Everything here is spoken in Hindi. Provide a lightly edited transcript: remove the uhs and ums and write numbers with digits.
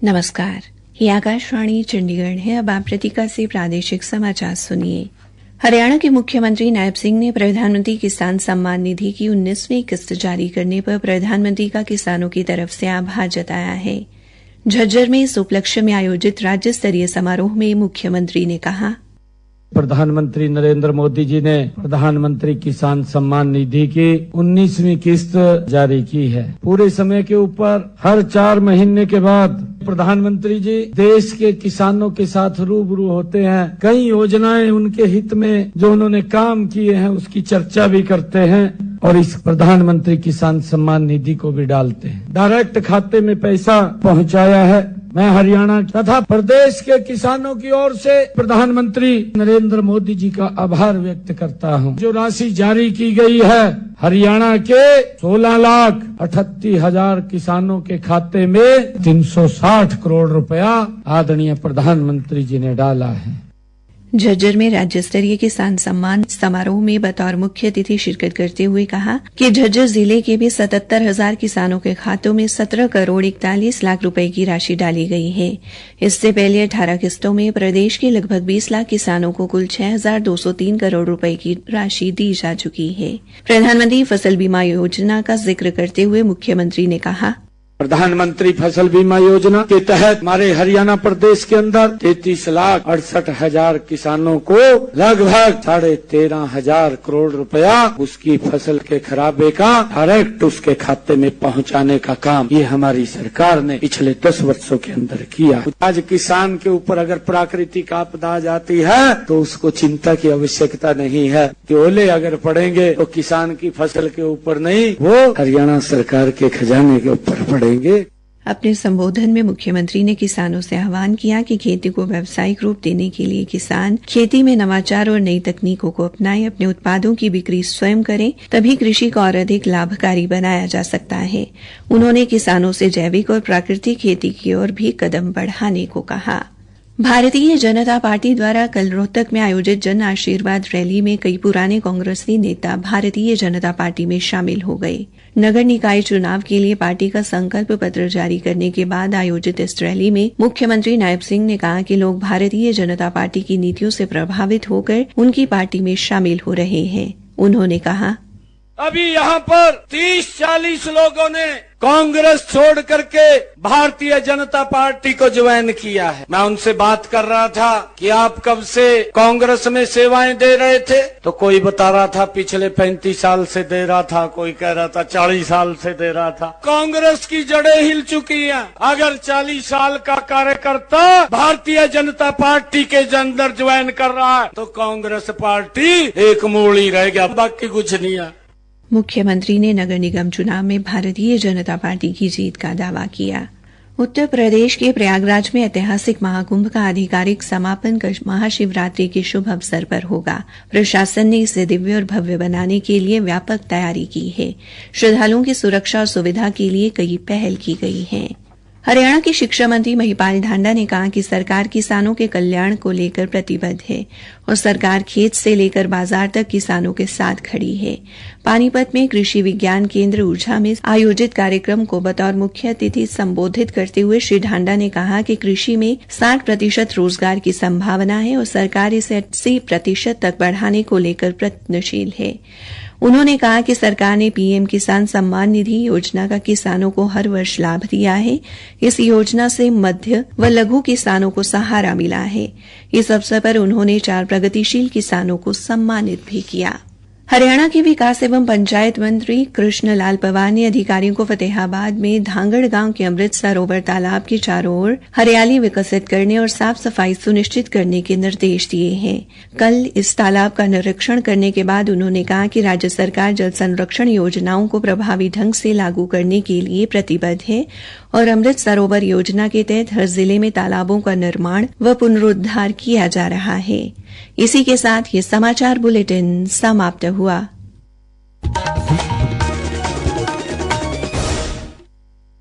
नमस्कार, ये आकाशवाणी चंडीगढ़ है। अब आप प्रतीका से प्रादेशिक समाचार सुनिए। हरियाणा के मुख्यमंत्री नायब सिंह ने प्रधानमंत्री किसान सम्मान निधि की 19वीं किस्त जारी करने पर प्रधानमंत्री का किसानों की तरफ से आभार जताया है। झज्जर में इस उपलक्ष्य में आयोजित राज्य स्तरीय समारोह में मुख्यमंत्री ने कहा, प्रधानमंत्री नरेंद्र मोदी जी ने प्रधानमंत्री किसान सम्मान निधि की 19वीं किस्त जारी की है। पूरे समय के ऊपर हर 4 महीने के बाद प्रधानमंत्री जी देश के किसानों के साथ रूबरू होते हैं। कई योजनाएं उनके हित में जो उन्होंने काम किए हैं उसकी चर्चा भी करते हैं और इस प्रधानमंत्री किसान सम्मान निधि को भी डालते हैं। डायरेक्ट खाते में पैसा पहुंचाया है। मैं हरियाणा तथा प्रदेश के किसानोस की ओर से प्रधानमंत्री नरेंद्र मोदी जी का आभार व्यक्त करता हूं। जो राशि जारी की गई है हरियाणा के 16,38,000 किसानों के खाते में 360 करोड़ रुपया आदरणीय प्रधानमंत्री जी ने डाला है। झज्जर में राज्य स्तरीय किसान सम्मान समारोह में बतौर मुख्य अतिथि शिरकत करते हुए कहा कि झज्जर जिले के भी 77,000 किसानों के खातों में 17 करोड़ 41 लाख रुपए की राशि डाली गई है। इससे पहले 18 किस्तों में प्रदेश के लगभग 20 लाख किसानों को कुल 6,203 करोड़ रुपए की राशि दी जा चुकी है। प्रधानमंत्री फसल बीमा योजना का जिक्र करते हुए मुख्यमंत्री ने कहा, प्रधानमंत्री फसल बीमा योजना के तहत हमारे हरियाणा प्रदेश के अंदर 33,68,000 किसानों को लगभग 13,500 करोड़ रुपया उसकी फसल के खराबे का डायरेक्ट उसके खाते में पहुंचाने का काम ये हमारी सरकार ने पिछले 10 वर्षों के अंदर किया। आज किसान के ऊपर अगर प्राकृतिक आपदा आ जाती है तो उसको चिंता की आवश्यकता नहीं है कि ओले अगर पड़ेंगे तो किसान की फसल के ऊपर नहीं, वो हरियाणा सरकार के खजाने के ऊपर पड़ेंगे। अपने संबोधन में मुख्यमंत्री ने किसानों से आह्वान किया कि खेती को व्यावसायिक रूप देने के लिए किसान खेती में नवाचार और नई तकनीकों को अपनाएं, अपने उत्पादों की बिक्री स्वयं करें, तभी कृषि को और अधिक लाभकारी बनाया जा सकता है। उन्होंने किसानों से जैविक और प्राकृतिक खेती की ओर भी कदम बढ़ाने को कहा। भारतीय जनता पार्टी द्वारा कल रोहतक में आयोजित जन आशीर्वाद रैली में कई पुराने कांग्रेसी नेता भारतीय जनता पार्टी में शामिल हो गए। नगर निकाय चुनाव के लिए पार्टी का संकल्प पत्र जारी करने के बाद आयोजित इस रैली में मुख्यमंत्री नायब सिंह ने कहा कि लोग भारतीय जनता पार्टी की नीतियों से प्रभावित होकर उनकी पार्टी में शामिल हो रहे हैं। उन्होंने कहा, अभी यहाँ पर 30-40 लोगों ने कांग्रेस छोड़ करके भारतीय जनता पार्टी को ज्वाइन किया है। मैं उनसे बात कर रहा था कि आप कब से कांग्रेस में सेवाएं दे रहे थे, तो कोई बता रहा था पिछले 35 साल से दे रहा था, कोई कह रहा था 40 साल से दे रहा था। कांग्रेस की जड़ें हिल चुकी हैं। अगर 40 साल का कार्यकर्ता भारतीय जनता पार्टी के अंदर ज्वाइन कर रहा है तो कांग्रेस पार्टी एक मूली रह गया, बाकी कुछ नहीं है। मुख्यमंत्री ने नगर निगम चुनाव में भारतीय जनता पार्टी की जीत का दावा किया। उत्तर प्रदेश के प्रयागराज में ऐतिहासिक महाकुंभ का आधिकारिक समापन महाशिवरात्रि के शुभ अवसर पर होगा। प्रशासन ने इसे दिव्य और भव्य बनाने के लिए व्यापक तैयारी की है। श्रद्धालुओं की सुरक्षा और सुविधा के लिए कई पहल की गई है। हरियाणा के शिक्षा मंत्री महिपाल ढांडा ने कहा कि सरकार किसानों के कल्याण को लेकर प्रतिबद्ध है और सरकार खेत से लेकर बाजार तक किसानों के साथ खड़ी है। पानीपत में कृषि विज्ञान केंद्र ऊर्जा में आयोजित कार्यक्रम को बतौर मुख्य अतिथि संबोधित करते हुए श्री ढांडा ने कहा कि कृषि में 60% रोजगार की संभावना है और सरकार इसे 80% तक बढ़ाने को लेकर प्रयत्नशील है। उन्होंने कहा कि सरकार ने पीएम किसान सम्मान निधि योजना का किसानों को हर वर्ष लाभ दिया है। इस योजना से मध्य व लघु किसानों को सहारा मिला है। इस अवसर पर उन्होंने 4 प्रगतिशील किसानों को सम्मानित भी किया। हरियाणा के विकास एवं पंचायत मंत्री कृष्ण लाल पंवार ने अधिकारियों को फतेहाबाद में धांगड़ गांव के अमृत सरोवर तालाब के चारों ओर हरियाली विकसित करने और साफ सफाई सुनिश्चित करने के निर्देश दिए हैं। कल इस तालाब का निरीक्षण करने के बाद उन्होंने कहा कि राज्य सरकार जल संरक्षण योजनाओं को प्रभावी ढंग से लागू करने के लिए प्रतिबद्ध है और अमृत सरोवर योजना के तहत हर जिले में तालाबों का निर्माण व पुनरुद्धार किया जा रहा है। इसी के साथ ये समाचार बुलेटिन समाप्त हुआ।